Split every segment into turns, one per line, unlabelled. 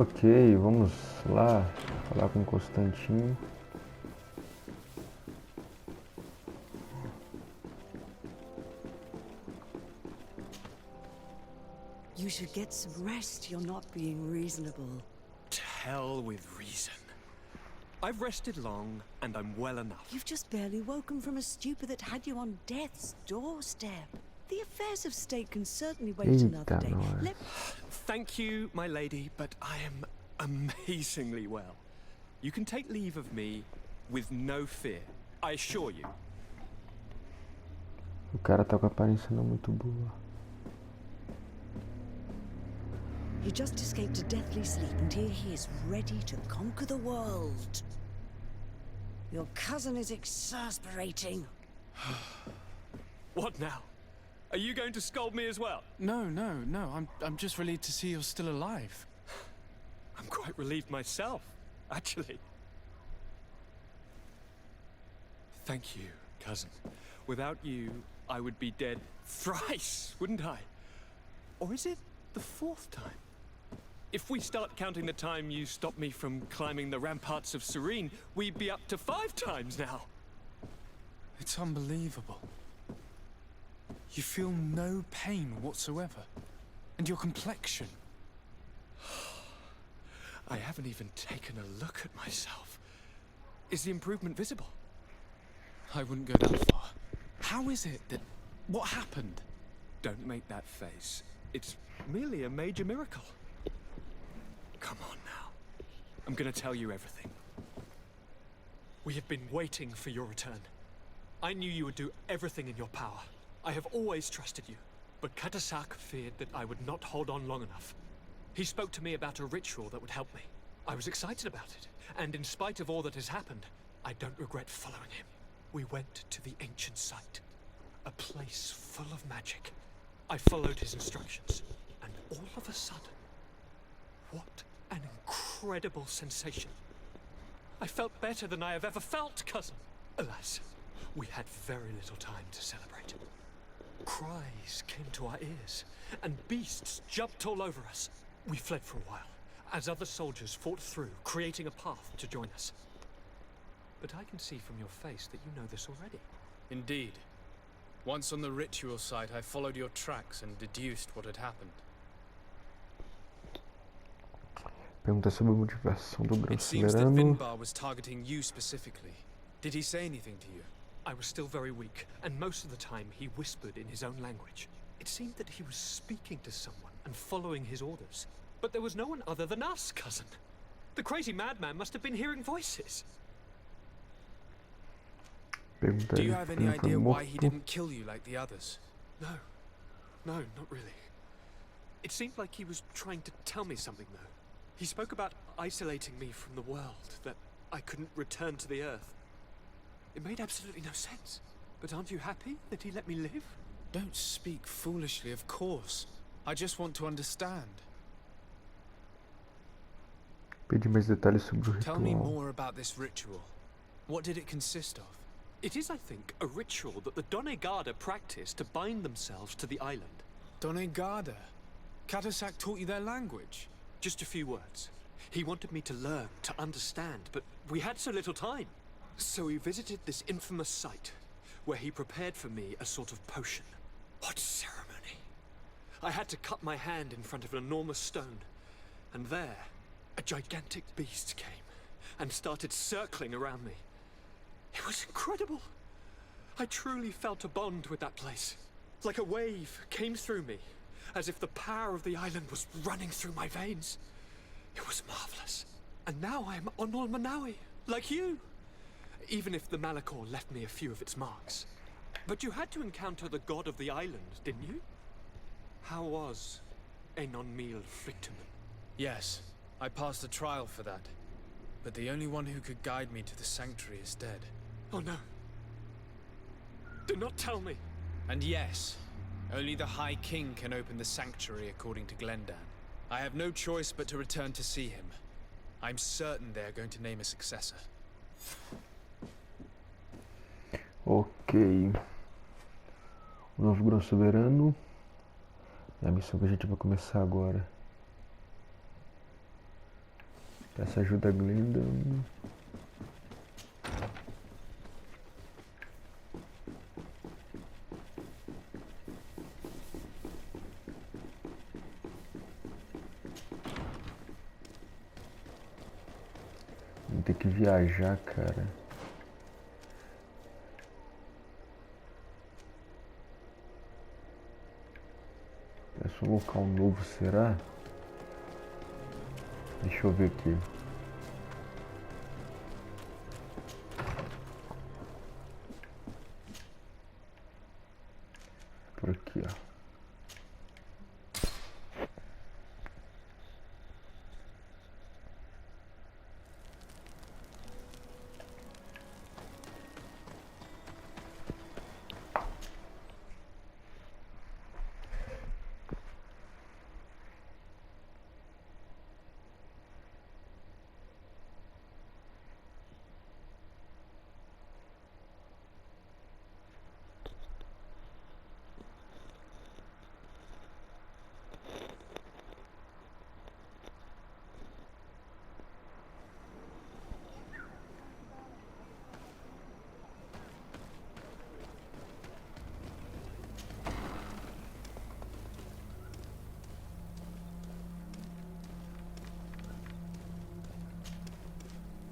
Ok, vamos lá falar com Constantino.
You should get some rest. You're not being reasonable.
To hell with reason. I've rested long, and I'm well enough.
You've just barely woken from a stupor that had you on death's doorstep. The affairs of state can certainly wait another day.
Thank you, my lady, but I am amazingly well. You can take leave of me with no fear, I assure you.
O cara tá com a aparência não muito boa.
He just escaped a deathly sleep, and here he is, ready to conquer the world. Your cousin is exasperating.
What now? Are you going to scold me as well?
No. I'm just relieved to see you're still alive.
I'm quite relieved myself, actually. Thank you, cousin. Without you, I would be dead thrice, wouldn't I? Or is it the fourth time? If we start counting the time you stopped me from climbing the ramparts of Serene, we'd be up to 5 times now.
It's unbelievable. You feel no pain whatsoever. And your complexion.
I haven't even taken a look at myself. Is the improvement visible?
I wouldn't go that far. How is it that... What happened?
Don't make that face. It's merely a major miracle. Come on now. I'm gonna tell you everything. We have been waiting for your return. I knew you would do everything in your power. I have always trusted you. But Katasak feared that I would not hold on long enough. He spoke to me about a ritual that would help me. I was excited about it. And in spite of all that has happened, I don't regret following him. We went to the ancient site. A place full of magic. I followed his instructions. And all of a sudden... What an incredible sensation. I felt better than I have ever felt, cousin. Alas, we had very little time to celebrate. Cries came to our ears, and beasts jumped all over us. We fled for a while, as other soldiers fought through, creating a path to join us. But I can see from your face that you know this already.
Indeed. Once on the ritual site, I followed your tracks and deduced what had happened.
Pergunta sobre a motivação do GRÃO
It seems that
soberano.
Vinbar was targeting you specifically. Did he say anything to you?
I was still very weak, and most of the time he whispered in his own language. It seemed that he was speaking to someone and following his orders. But there was no one other than us, cousin. The crazy madman must have been hearing voices.
Pergunta
Do you
ele
have
se
any
ele foi
idea why he
morto.
didn't kill you like the others?
No, not really. It seemed like he was trying to tell me something, though. He spoke about isolating me from the world, that I couldn't return to the Earth. It made absolutely no sense. But aren't you happy that he let me live?
Don't speak foolishly, of course. I just want to understand.
Pedi mais detalhes sobre o
Tell me
ritual.
more about this ritual. What did it consist of?
It is, I think, a ritual that the Donegada practice to bind themselves to the island.
Donegada? Katasak taught you their language?
Just a few words. He wanted me to learn, to understand, but we had so little time. So we visited this infamous site, where he prepared for me a sort of potion. What ceremony! I had to cut my hand in front of an enormous stone, and there, a gigantic beast came, and started circling around me. It was incredible! I truly felt a bond with that place. Like a wave came through me, as if the power of the island was running through my veins. It was marvelous. And now I am Onol Manawi, like you. Even if the Malachor left me a few of its marks. But you had to encounter the god of the island, didn't you? How was Enon Mil Frictumen?
Yes, I passed a trial for that. But the only one who could guide me to the sanctuary is dead.
Oh no. Do not tell me.
And yes, only the High King can open the sanctuary according to Glendan. I have no choice but to return to see him. I'm certain they're going to name a successor.
Ok. O novo GRÃO soberano. É a missão que a gente vai começar agora. Essa ajuda a Glenda. Vou ter que viajar, cara. Peço um local novo, será? Deixa eu ver aqui. Por aqui, ó.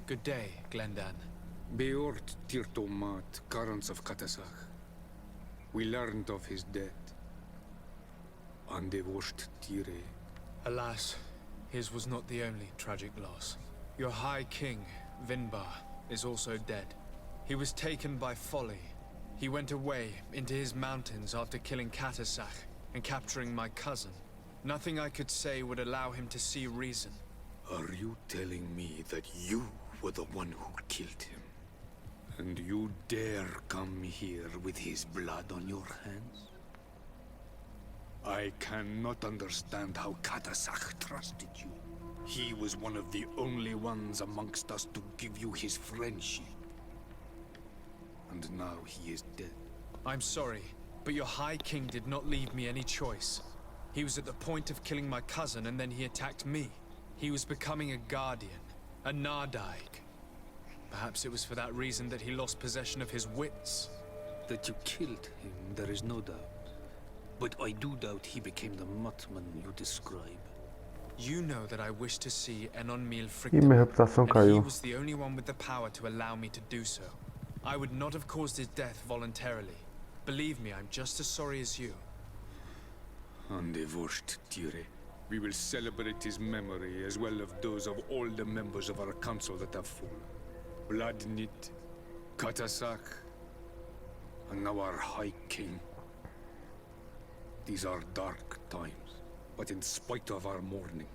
Good day, Glendan.
Beort Tirtomat, Garants of Katasach. We learned of his death. Andevosht Tire.
Alas, his was not the only tragic loss. Your High King, Vinbar, is also dead. He was taken by folly. He went away into his mountains after killing Katasach and capturing my cousin. Nothing I could say would allow him to see reason.
Are you telling me that you were the one who killed him? And you dare come here with his blood on your hands? I cannot understand how Katasach trusted you. He was one of the only ones amongst us to give you his friendship. And now he is dead.
I'm sorry, but your High King did not leave me any choice. He was at the point of killing my cousin and then he attacked me. He was becoming a guardian, a Nardaig. Perhaps it was for that reason that he lost possession of his wits.
That you killed him, there is no doubt. But I do doubt he became the Mutman you describe.
You know that I wish to see Enonmil
E minha
Frictum,
reputação
and he
caiu.
was the only one with the power to allow me to do so. I would not have caused his death voluntarily. Believe me, I'm just as sorry as you.
Andevosht Tire. We will celebrate his memory as well as those of all the members of our council that have fallen. Vladnit, Katasach, and now our High King. These are dark times, but in spite of our mourning,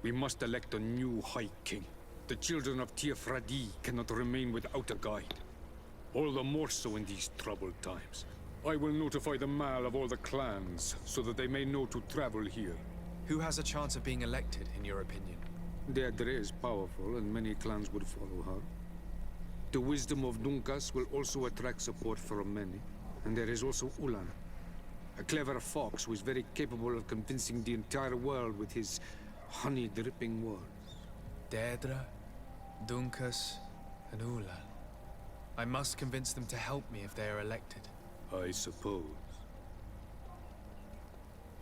we must elect a new High King. The children of Tiefradi cannot remain without a guide. All the more so in these troubled times. I will notify the Mal of all the clans, so that they may know to travel here.
Who has a chance of being elected, in your opinion?
Deirdre is powerful, and many clans would follow her. The wisdom of Dunkas will also attract support from many. And there is also Ulan, a clever fox who is very capable of convincing the entire world with his honey-dripping words.
Deirdre, Dunkas, and Ulan. I must convince them to help me if they are elected.
I suppose.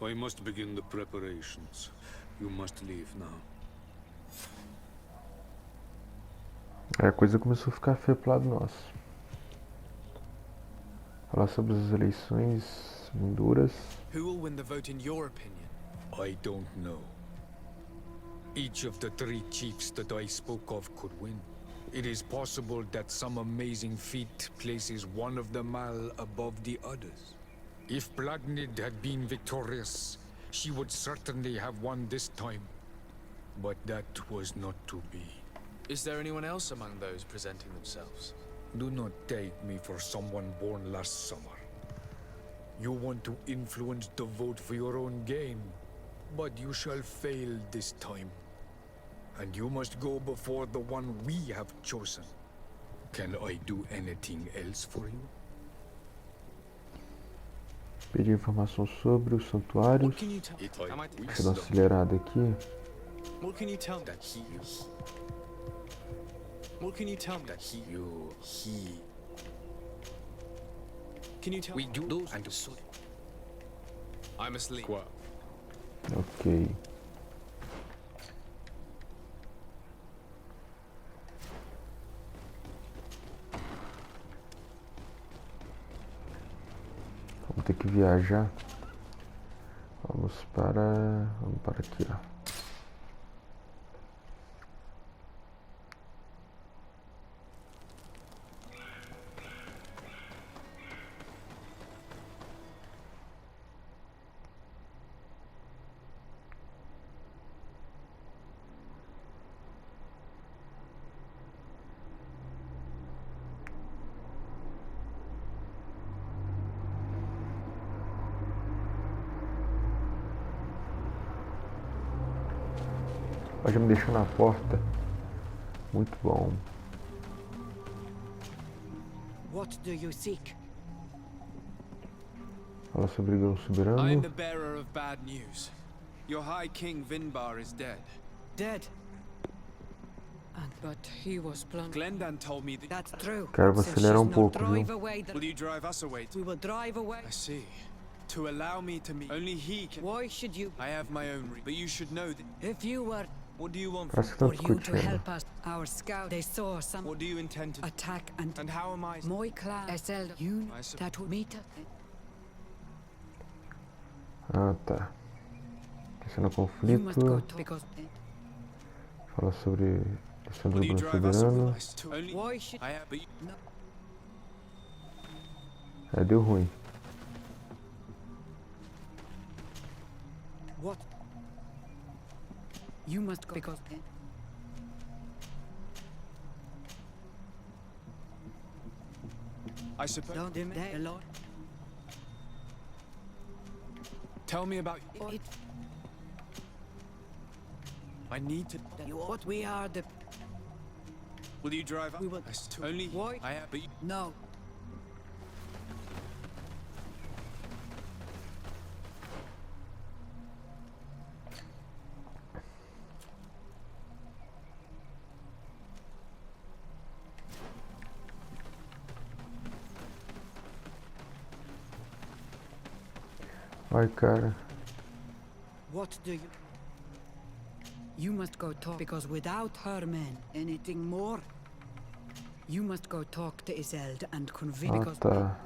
I must begin the preparations. You must leave now.
A coisa começou a ficar feia pro lado nosso. Falar sobre as eleições duras.
Who will win the vote in your opinion?
I don't know. Each of the three chiefs that I spoke of could win. It is possible that some amazing feat places one of the Mal above the others. If Blagnid had been victorious, she would certainly have won this time. But that was not to be.
Is there anyone else among those presenting themselves?
Do not take me for someone born last summer. You want to influence the vote for your own gain, but you shall fail this time. And you must go before the one we have chosen. Can I do anything else for you?
Pedir informação sobre os santuários.
What can you tell?
Deixa eu dar uma acelerada aqui.
What can you tell me?
That he,
What can you tell me?
that he, you, he.
Can you tell
We
me?
do those and so.
I'm asleep.
Quoi?
Ok. Vamos ter que viajar. Vamos para aqui, ó. Já me deixou na porta. Muito bom.
What do you seek?
Fala sobre o
I am
soberano.
the bearer of bad news. Your High King Vinbar is dead.
Dead. But he was plundered.
Glendan told me that.
That's true.
Quero
Since
acelerar
she's not
pouco,
drive
viu?
away the...
Will you drive us away?
We will drive away.
I see. To allow me to meet. Only he can.
Why should you...
I have my own but you should know that.
If you were...
What do you want
Parece
from
que
For
estão
you to
discutindo.
help us, our scout, they saw some
What do you intend to do?
attack and
And how am I?
my clan, SL, you
I sup-
that would meet us.
Ah, tá. Esse
You must go
conflito.
to because
Fala sobre questão do
Will you drive us away?
soberano.
Only
why should
I have but you,
É, deu ruim.
what? You must go because
I suppose.
don't they alone.
Tell me about.
It,
I need to.
what we are the
Will you drive us?
We will-
Only
Why?
I have but you,
no.
Ai, cara.
What do you? You must go talk because without her men, anything more. You must go talk to Isolde and convince
Ah,
because
tá.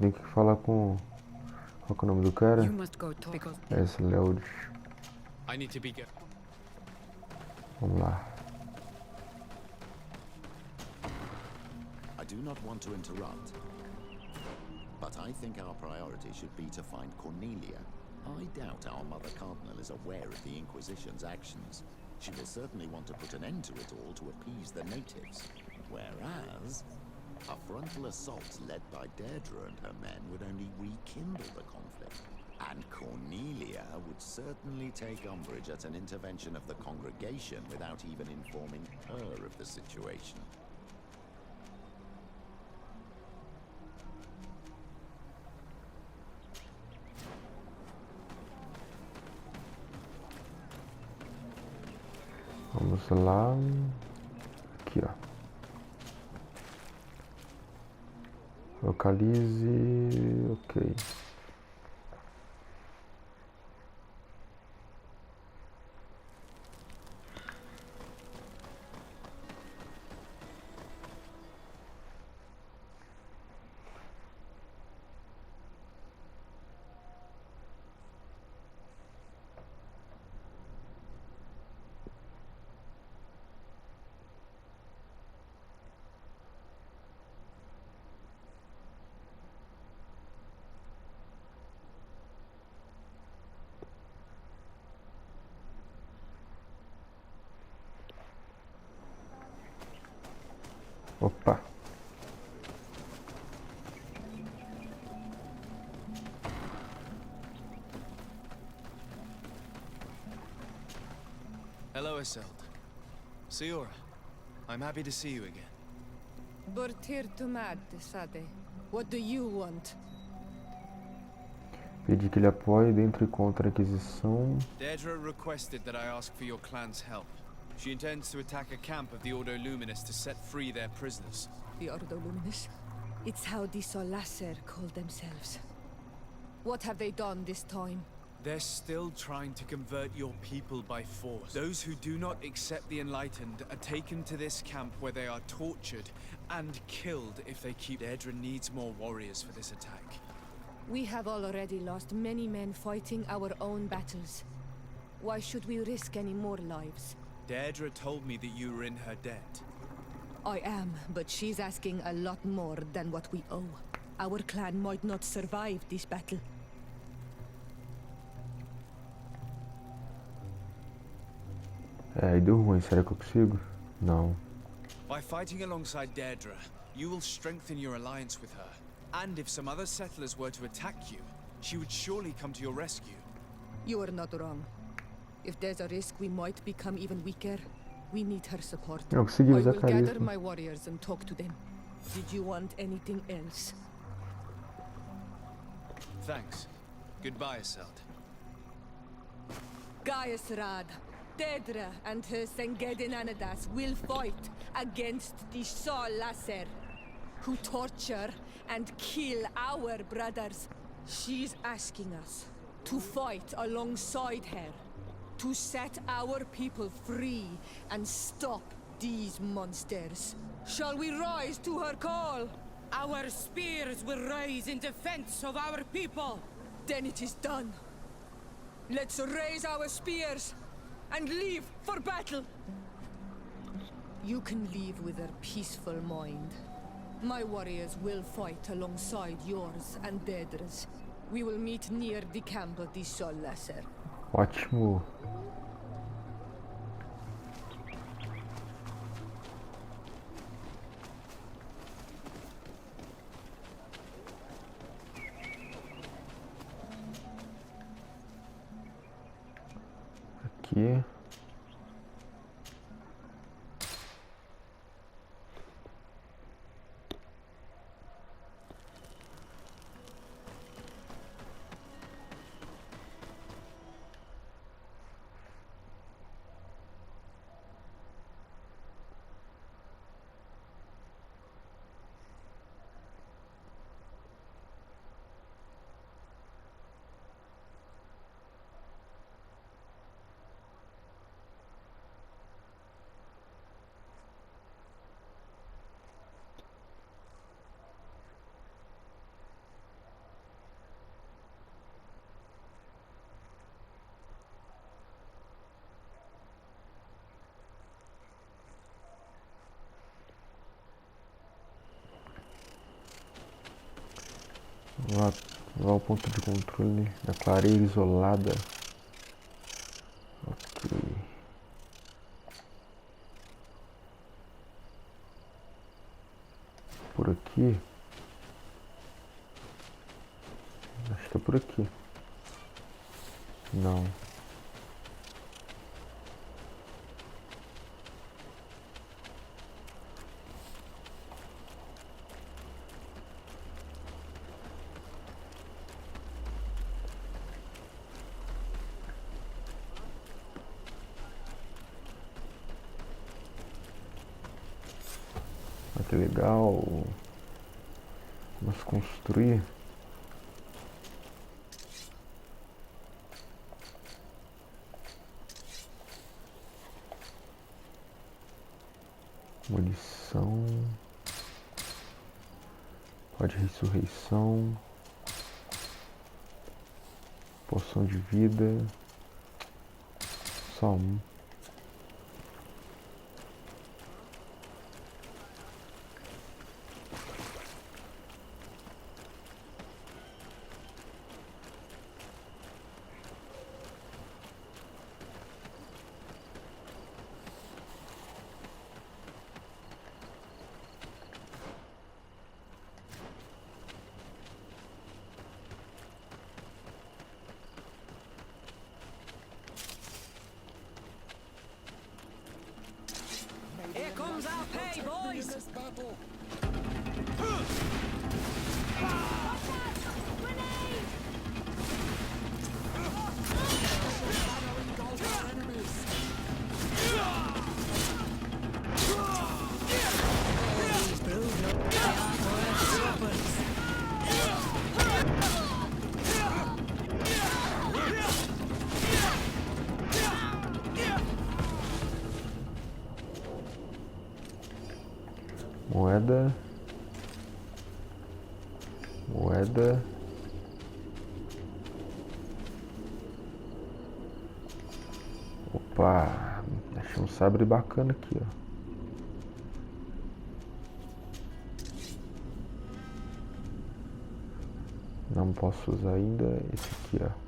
Tem que falar com... Qual que é o nome do cara?
you must go talk because
Esse Leod.
I need to be good.
Vamos lá.
I do not want to interrupt, but I think our priority should be to find Cornelia. I doubt our Mother Cardinal is aware of the Inquisition's actions. She will certainly want to put an end to it all to appease the natives. Whereas, a frontal assault led by Deirdre and her men would only rekindle the conflict. And Cornelia would certainly take umbrage at an intervention of the congregation without even informing her of the situation.
Vamos lá. Aqui, ó. Localize. Ok. Opa.
Hello, Isolde. Siora, I'm happy to see you again.
Bortir to mad, Sade. What do you want?
Pedi que ele apoie dentro e contra a Inquisição.
Deirdre requested that I ask for your clan's help. She intends to attack a camp of the Ordo Luminous to set free their prisoners.
The Ordo Luminous? It's how the Solasser call themselves. What have they done this time?
They're still trying to convert your people by force. Those who do not accept the Enlightened are taken to this camp where they are tortured and killed if they keep. Deirdre needs more warriors for this attack.
We have already lost many men fighting our own battles. Why should we risk any more lives?
Deirdre told me that you were in her debt.
I am, but she's asking a lot more than what we owe. Our clan might not survive this battle.
Aí deu ruim, será que eu consigo? Não.
By fighting alongside Deirdre, you will strengthen your alliance with her. And if some other settlers were to attack you, she would surely come to your rescue.
You are not wrong. If there's a risk we might become even weaker, we need her support.
Eu consegui
I
usar
will gather
carisma.
my warriors and talk to them. Did you want anything else?
Thanks. Goodbye, Iselt.
Gaius Rad, Deirdre and her Sengedin Anadas will fight against the Solasser, who torture and kill our brothers. She's asking us to fight alongside her, to set our people free and stop these monsters. Shall we rise to her call?
Our spears will rise in defense of our people.
Then it is done. Let's raise our spears and leave for battle. You can leave with a peaceful mind. My warriors will fight alongside yours and Deirdre's. We will meet near the camp of the Solasser.
Ótimo. Aqui. Lá ao ponto de controle da clareira isolada. Ok. Por aqui. Acho que é por aqui. Não. Que legal. Vamos construir. Munição. Pode ressurreição. Poção de vida. Só um.
Here comes our pay, boys!
Moeda. Moeda. Opa, achei um sabre bacana aqui, ó. Não posso usar ainda esse aqui, ó.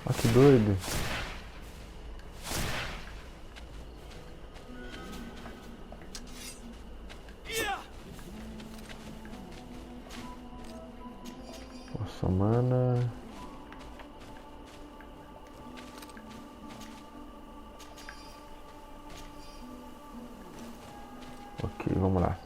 Ó, que doido. Nossa, mana. Ok, vamos lá.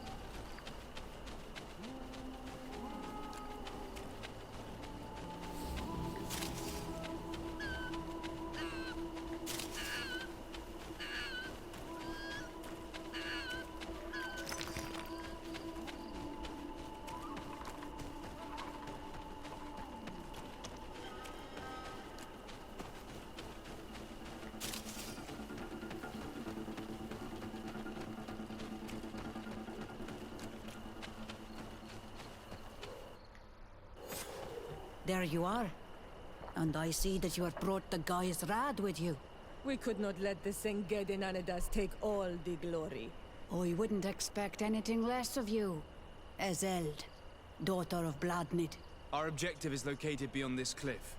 There you are. And I see that you have brought the guy's rad with you.
We could not let the Sengedin Anadas take all the glory.
I wouldn't expect anything less of you, Ezeld, daughter of Bladnid.
Our objective is located beyond this cliff.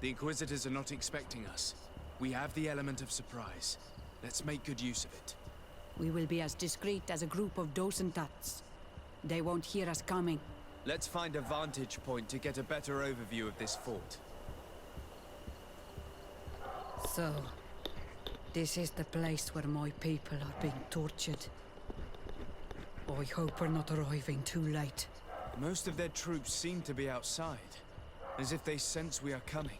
The Inquisitors are not expecting us. We have the element of surprise. Let's make good use of it.
We will be as discreet as a group of Dosentats. They won't hear us coming.
Let's find a vantage point to get a better overview of this fort.
So, this is the place where my people are being tortured. I hope we're not arriving too late.
Most of their troops seem to be outside, as if they sense we are coming.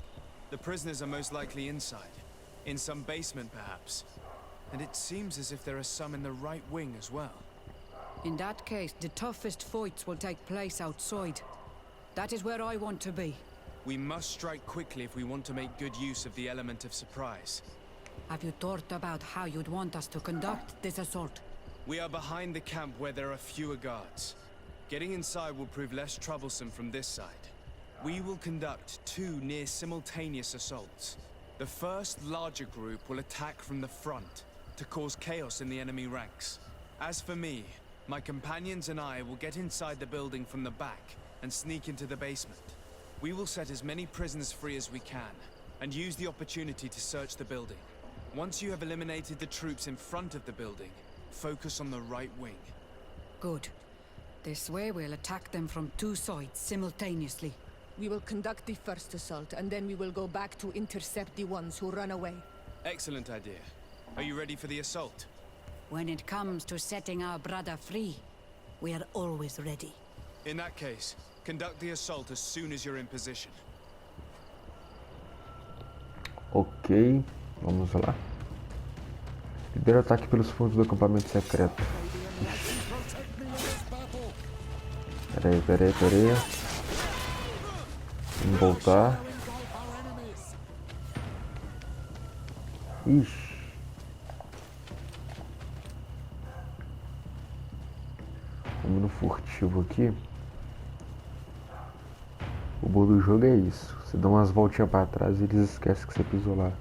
The prisoners are most likely inside, in some basement perhaps. And it seems as if there are some in the right wing as well.
In that case, the toughest fights will take place outside. That is where I want to be.
We must strike quickly if we want to make good use of the element of surprise.
Have you thought about how you'd want us to conduct this assault?
We are behind the camp where there are fewer guards. Getting inside will prove less troublesome from this side. We will conduct two near-simultaneous assaults. The first larger group will attack from the front to cause chaos in the enemy ranks. As for me, my companions and I will get inside the building from the back and sneak into the basement. We will set as many prisoners free as we can, and use the opportunity to search the building. Once you have eliminated the troops in front of the building, focus on the right wing.
Good. This way we'll attack them from two sides simultaneously.
We will conduct the first assault, and then we will go back to intercept the ones who run away.
Excellent idea. Are you ready for the assault?
When it comes to setting our brother free, we are always ready.
In that case, conduct the assault as soon as you're in position.
Ok, vamos lá. Lidera o ataque pelos fundos do acampamento secreto. Peraí. Vamos voltar. Ixi. Vamos no furtivo aqui. O bom do jogo é isso. Você dá umas voltinhas pra trás e eles esquecem que você pisou lá.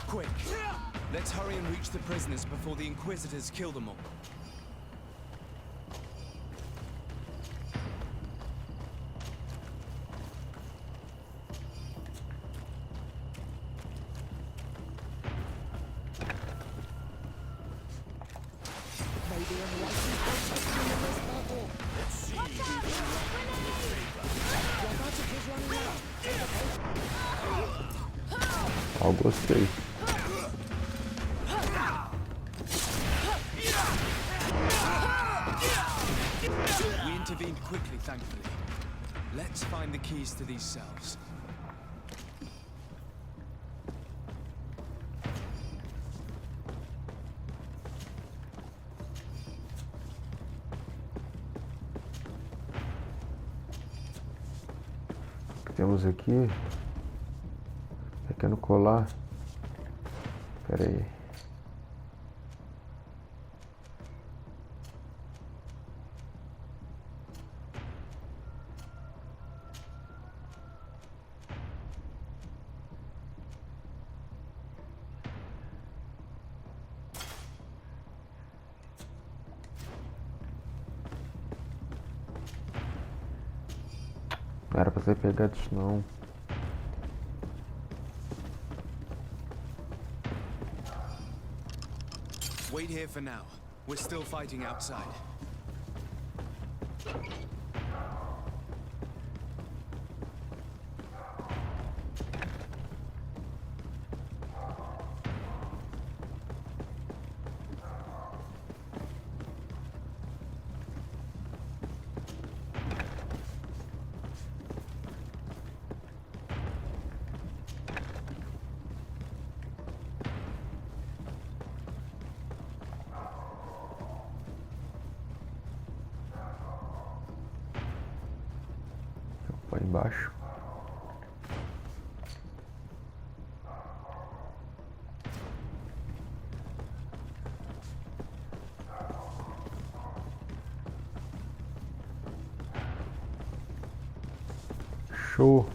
Quick! Let's hurry and reach the prisoners before the Inquisitors kill them all.
Ó, gostei.
We intervened quickly, thankfully. Let's find the keys to these cells.
Temos aqui. Pequeno colar. Pera aí. Não era pra ter pegado isso não.
Wait here for now. We're still fighting outside.
Lá embaixo. Show.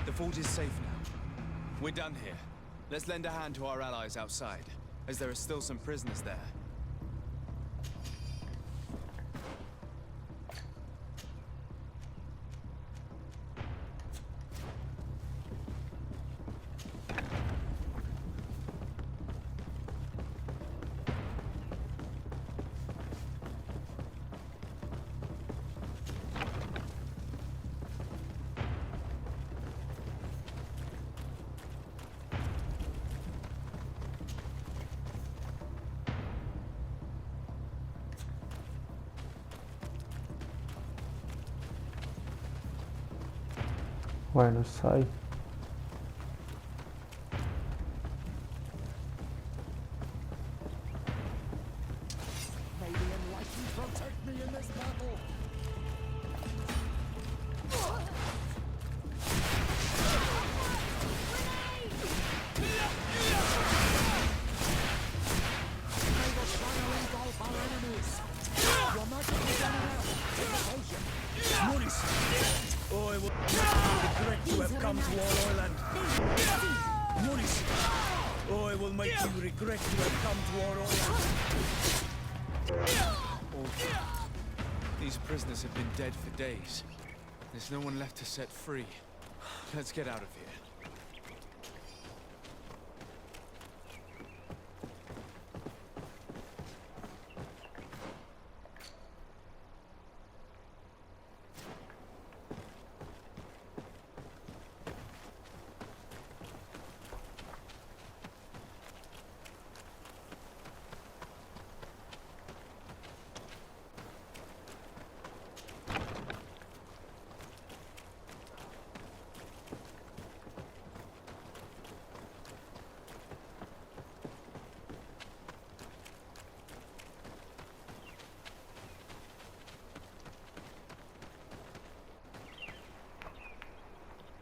The fort is safe now. We're done here. Let's lend a hand to our allies outside, as there are still some prisoners there.
Ué, não sai.
Oh, I will regret to have come to our island. Maurice. Oh, I will make you regret to have come to our island.
These prisoners have been dead for days. There's no one left to set free. Let's get out of here.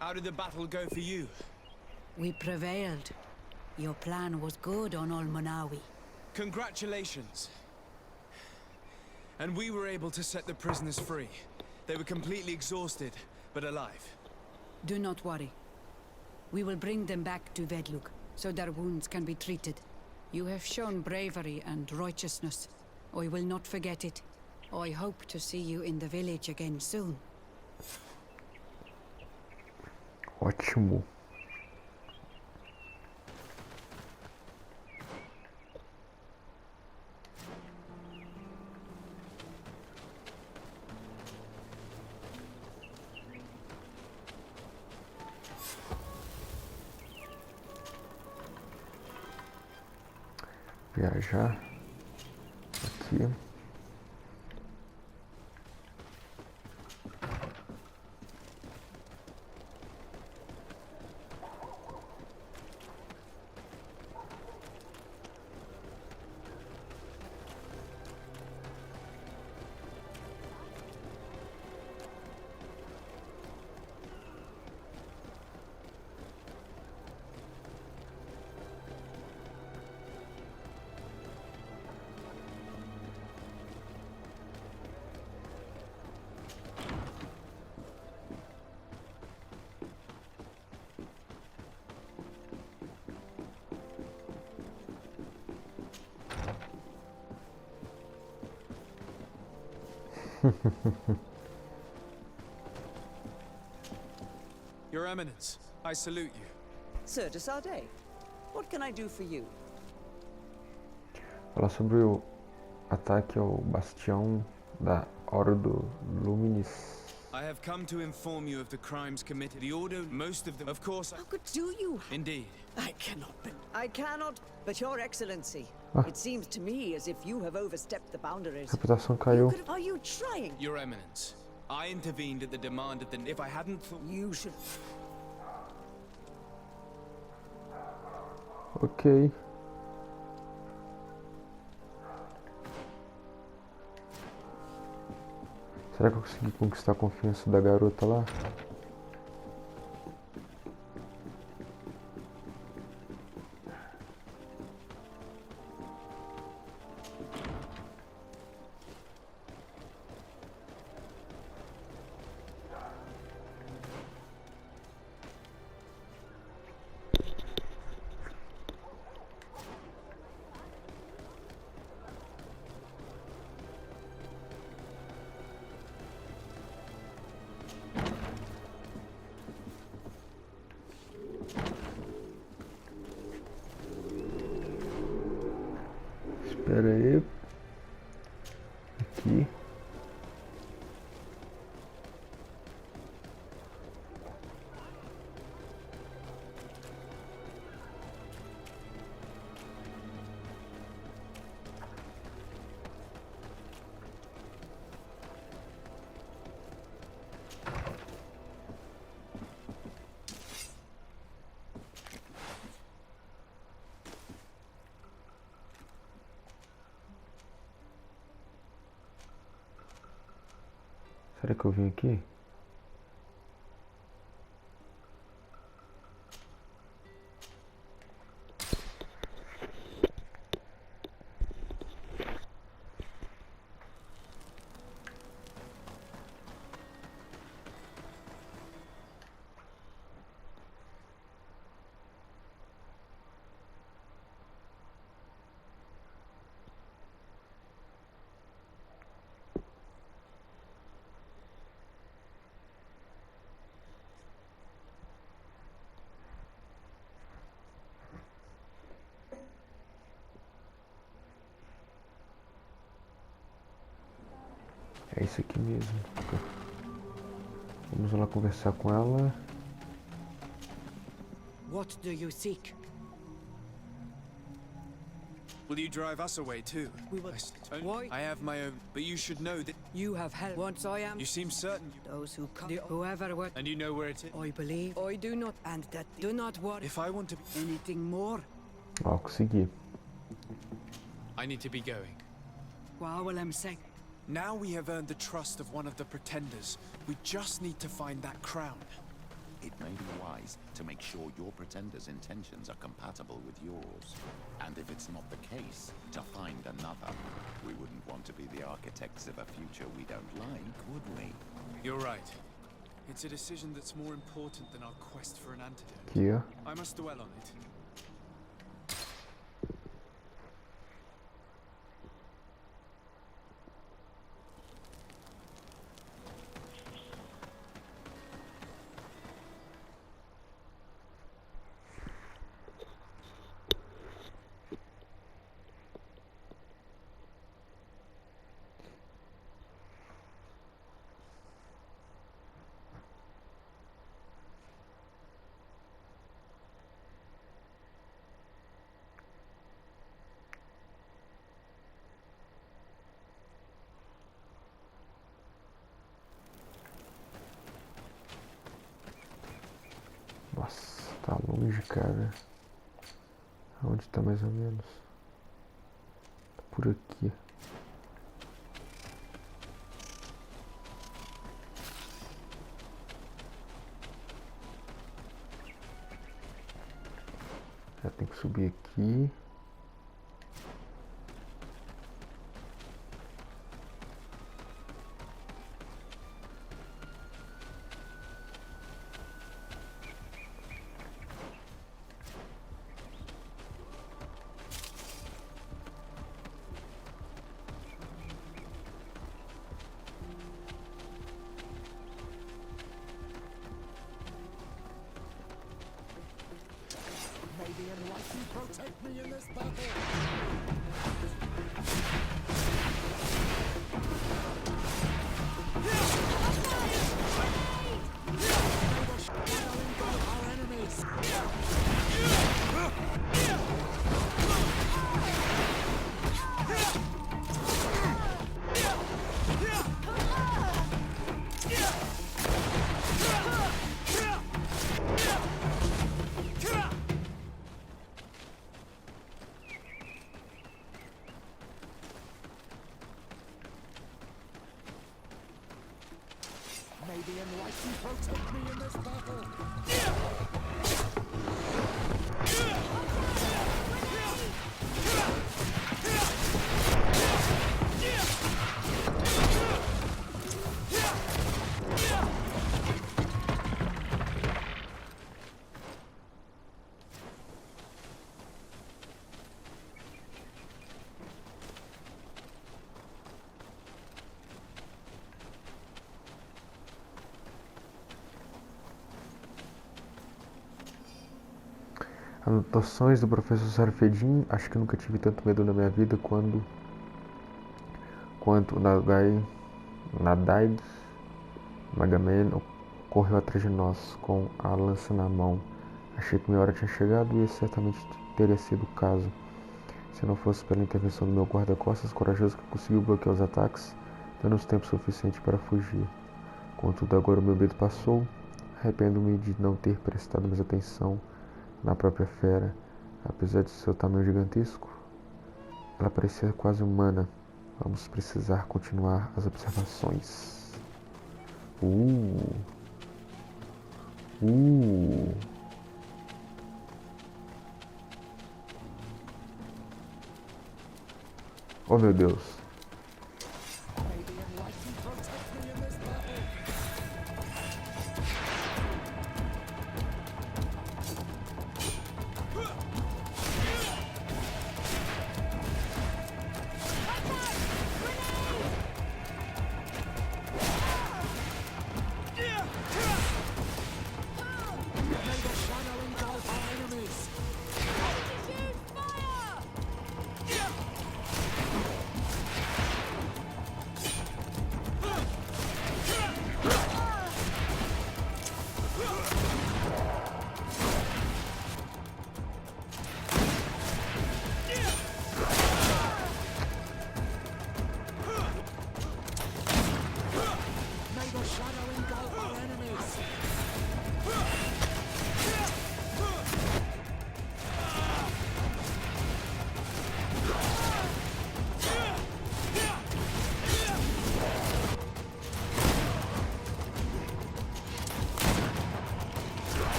How did the battle go for you?
We prevailed. Your plan was good on Olmonawi.
Congratulations. And we were able to set the prisoners free. They were completely exhausted, but alive.
Do not worry. We will bring them back to Vedlug, so their wounds can be treated. You have shown bravery and righteousness. I will not forget it. I hope to see you in the village again soon.
Ótimo. Viajar aqui.
Your Eminence, I salute you.
Sir de Sardet, what can I do for you?
Falar sobre o ataque ao bastião da Ordo Luminis.
I have come to inform you of the crimes committed. The Order, most of them, of course.
How good do you?
Indeed.
I cannot, but Your Excellency.
Ah.
It seems to me as if you have overstepped the boundaries.
Reputação caiu.
Are you trying?
Your Eminence, I intervened at the demand of the... If I hadn't thought...
You should...
Ok. Será que eu consegui conquistar a confiança da garota lá? Espera aí. Aqui. Será que eu vim aqui? É isso aqui mesmo. Vamos lá conversar com ela.
What do you seek?
Will you drive us away too?
We will.
Why? I have my own, but you should know that
You have helped. Once I am.
you seem certain.
Those who come. Whoever what.
And you know where it is?
I believe. I do not. And that. Do not worry.
If I want to,
Anything more?
Ó, consegui.
I need to be going.
What will I say?
Now we have earned the trust of one of the pretenders. We just need to find that crown.
It may be wise to make sure your pretender's intentions are compatible with yours. And if it's not the case, to find another. We wouldn't want to be the architects of a future we don't like, would we?
You're right. It's a decision that's more important than our quest for an antidote.
Aqui, ó.
I must dwell on it.
Nossa, tá longe, cara. Onde tá mais ou menos? Tá por aqui. Já tem que subir aqui. Anotações do professor Sarfedin. Acho que nunca tive tanto medo na minha vida quanto o Nadaig Magaman correu atrás de nós com a lança na mão. Achei que minha hora tinha chegado e esse certamente teria sido o caso. Se não fosse pela intervenção do meu guarda-costas corajoso que conseguiu bloquear os ataques, dando-nos tempo suficiente para fugir. Contudo, agora o meu medo passou. Arrependo-me de não ter prestado mais atenção na própria fera. Apesar de seu tamanho gigantesco, ela parecia quase humana. Vamos precisar continuar as observações. Oh, meu Deus.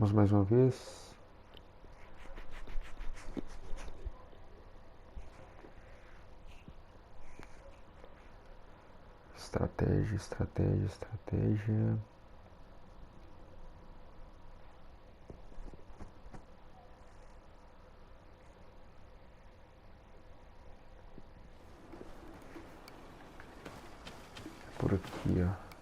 Vamos mais uma vez. Estratégia, estratégia, estratégia. Por aqui, ó.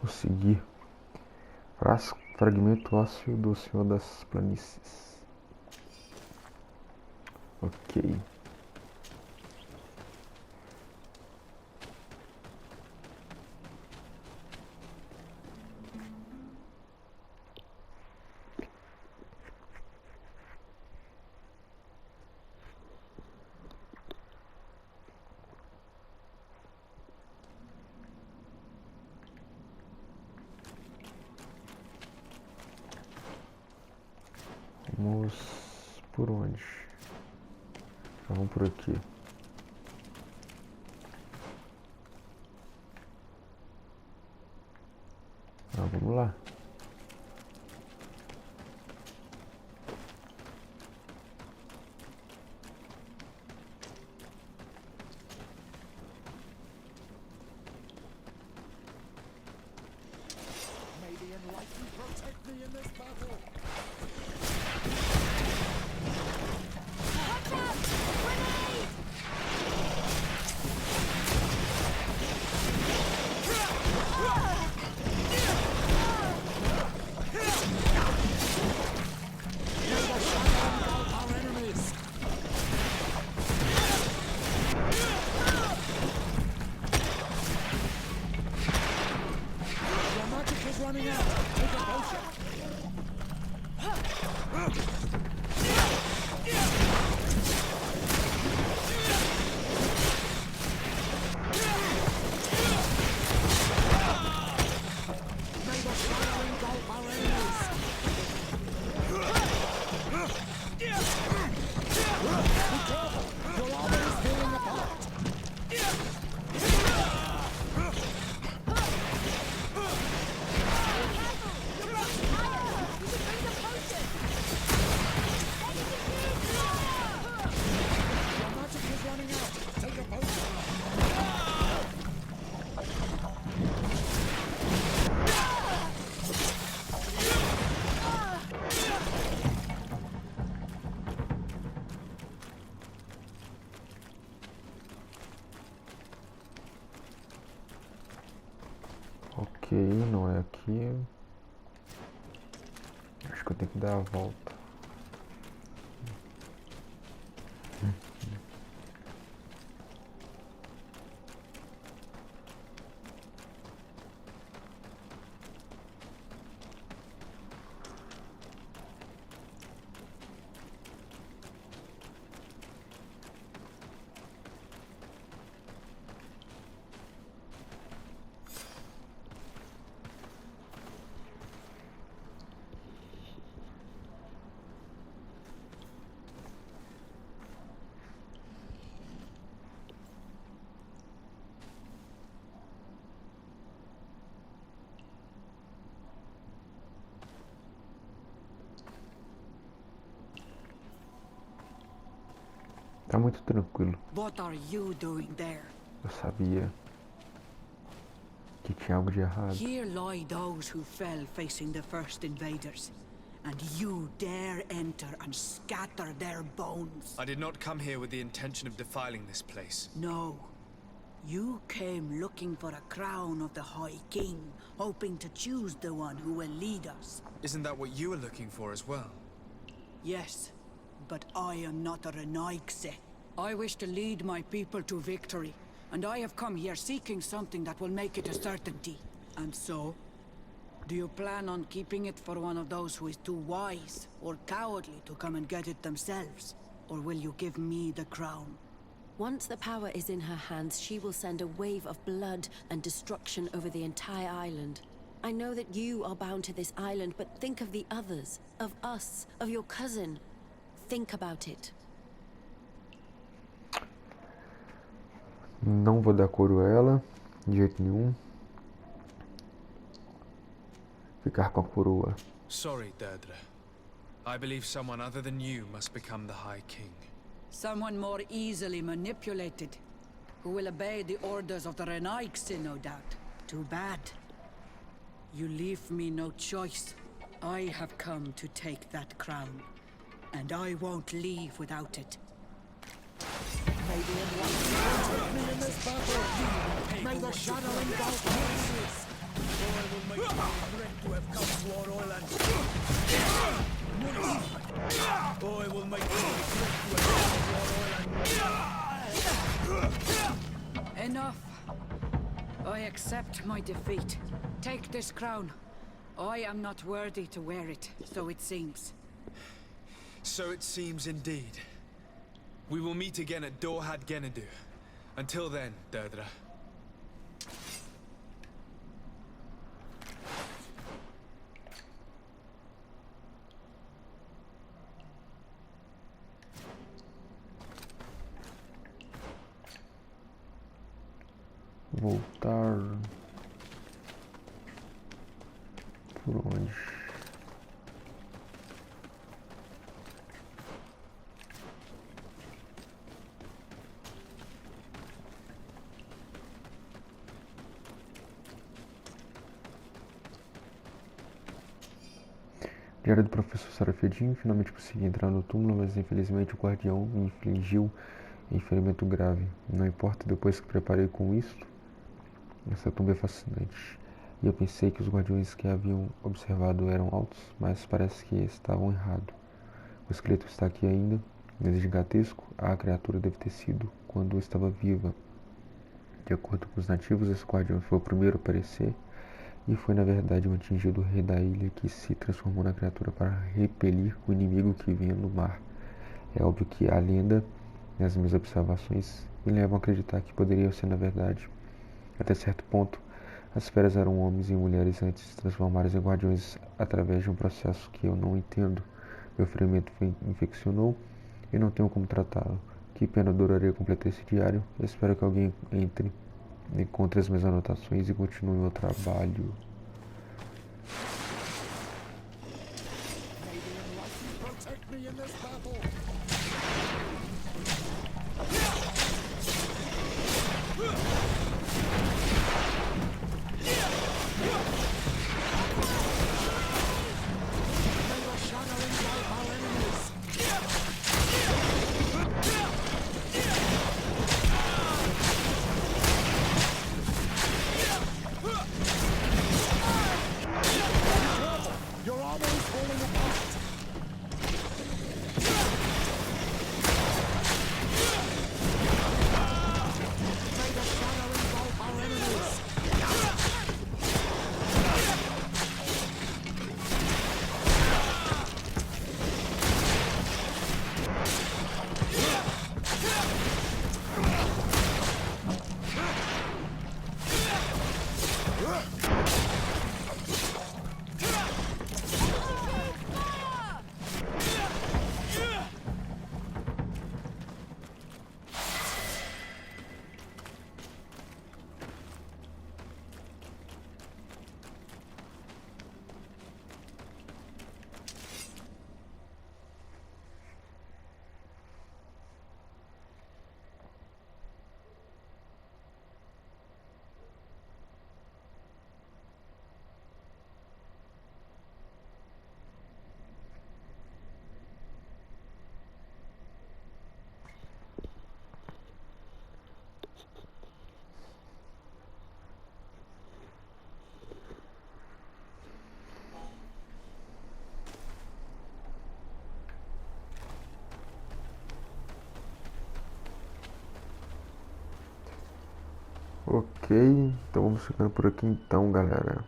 Consegui. Fragmento ósseo do Senhor das Planícies. Ok. Vamos por onde? Vamos por aqui. Vamos lá.
May the enlightened protect me in this battle. Running out. Take a potion. May the fire engulf our enemies. Be careful. Your armor is falling apart.
Ok, não é aqui. Acho que eu tenho que dar a volta. Tá muito tranquilo.
What are you doing there?
Eu sabia que tinha algo de errado.
Here lie those who fell facing the first invaders. And you dare enter and scatter their bones.
I did not come here with the intention of defiling this place.
No. You came looking for a crown of the High King, hoping to choose the one who will lead us.
Isn't that what you were looking for as well?
Yes, but I am not a Renaigse. I wish to lead my people to victory, and I have come here seeking something that will make it a certainty. And so, do you plan on keeping it for one of those who is too wise or cowardly to come and get it themselves? Or will you give me the crown?
Once the power is in her hands, she will send a wave of blood and destruction over the entire island. I know that you are bound to this island, but think of the others, of us, of your cousin. Think about it.
Não vou dar couro a ela, de jeito nenhum. Ficar com a coroa.
Sorry, Deirdre. I believe someone other than you must become the High King.
Someone more easily manipulated, who will obey the orders of the Renaigse, no doubt. Too bad. You leave me no choice. I have come to take that crown, and I won't leave without it.
May the shadow engulf me. Oh, I will make you regret to have come to our island. Oh, I will make you regret to have come to our island.
Enough. I accept my defeat. Take this crown. I am not worthy to wear it, so it seems.
So it seems indeed. We will meet again at Dorhad Genadu. Until then, Deirdre.
Voltar por onde? Diário do professor Sarafedin. Finalmente consegui entrar no túmulo, mas infelizmente o guardião me infligiu ferimento grave. Não importa, depois que preparei com isto, essa tumba é fascinante. E eu pensei que os guardiões que haviam observado eram altos, mas parece que estavam errados. O esqueleto está aqui ainda, mas gigantesco. A criatura deve ter sido quando estava viva. De acordo com os nativos, esse guardião foi o primeiro a aparecer e foi na verdade um atingido rei da ilha que se transformou na criatura para repelir o inimigo que vinha no mar. É óbvio que a lenda e as minhas observações me levam a acreditar que poderia ser na verdade. Até certo ponto, as feras eram homens e mulheres antes de se transformarem em guardiões através de um processo que eu não entendo. Meu ferimento infeccionou e não tenho como tratá-lo. Que pena, eu adoraria completar esse diário. Eu espero que alguém encontre as minhas anotações e continue meu trabalho. Ok, então vamos ficando por aqui então, galera.